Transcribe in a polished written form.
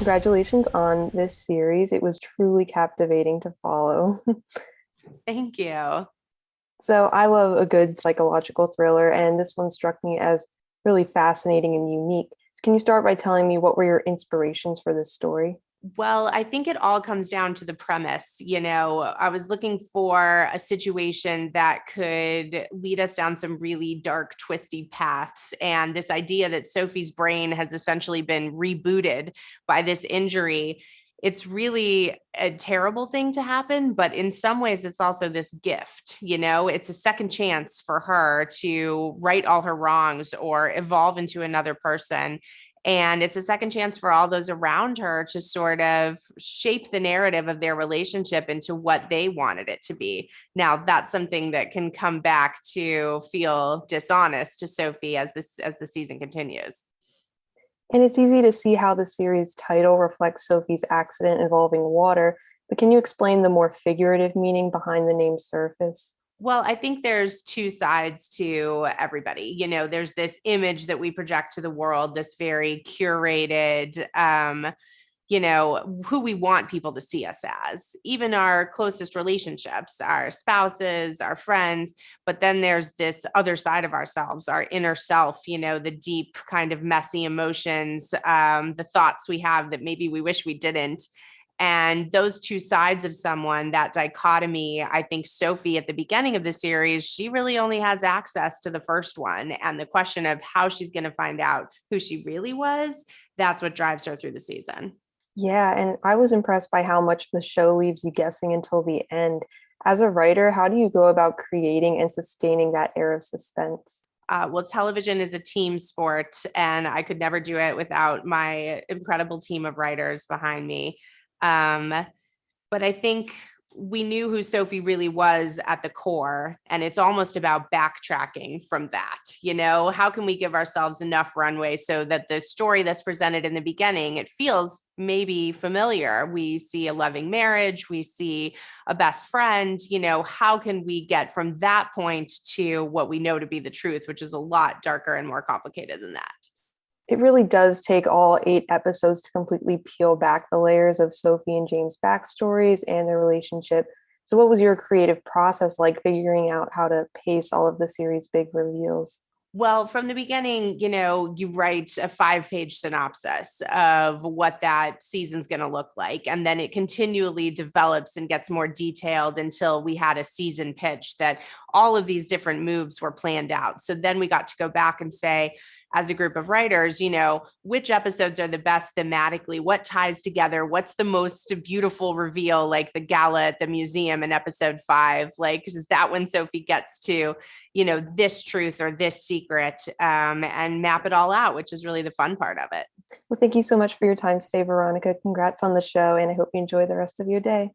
Congratulations on this series. It was truly captivating to follow. Thank you. So, I love a good psychological thriller, and this one struck me as really fascinating and unique. Can you start by telling me what were your inspirations for this story? Well, I think it all comes down to the premise. I was looking for a situation that could lead us down some really dark, twisty paths. And this idea that Sophie's brain has essentially been rebooted by this injury, it's really a terrible thing to happen. But in some ways, it's also this gift. It's a second chance for her to right all her wrongs or evolve into another person. And it's a second chance for all those around her to sort of shape the narrative of their relationship into what they wanted it to be. Now, that's something that can come back to feel dishonest to Sophie as the season continues. And it's easy to see how the series title reflects Sophie's accident involving water, but can you explain the more figurative meaning behind the name Surface? Well, I think there's two sides to everybody. There's this image that we project to the world, this very curated, who we want people to see us as, even our closest relationships, our spouses, our friends. But then there's this other side of ourselves, our inner self, the deep kind of messy emotions, the thoughts we have that maybe we wish we didn't. And those two sides of someone, that dichotomy, I think Sophie at the beginning of the series, she really only has access to the first one. And the question of how she's going to find out who she really was, that's what drives her through the season. Yeah, and I was impressed by how much the show leaves you guessing until the end. As a writer, how do you go about creating and sustaining that air of suspense? Well, television is a team sport, and I could never do it without my incredible team of writers behind me. Um, but I think we knew who Sophie really was at the core, and it's almost about backtracking from that. How can we give ourselves enough runway so that the story that's presented in the beginning, it feels maybe familiar? We see a loving marriage, we see a best friend. How can we get from that point to what we know to be the truth, which is a lot darker and more complicated than that? It really does take all 8 episodes to completely peel back the layers of Sophie and James' backstories and their relationship. So, what was your creative process like figuring out how to pace all of the series' big reveals? Well, from the beginning, you write a 5-page synopsis of what that season's going to look like. And then it continually develops and gets more detailed until we had a season pitch that all of these different moves were planned out. So then we got to go back and say, as a group of writers, which episodes are the best thematically, what ties together, what's the most beautiful reveal, like the gala at the museum in episode 5, like, is that when Sophie gets to, this truth or this secret, and map it all out, which is really the fun part of it. Well, thank you so much for your time today, Veronica. Congrats on the show, and I hope you enjoy the rest of your day.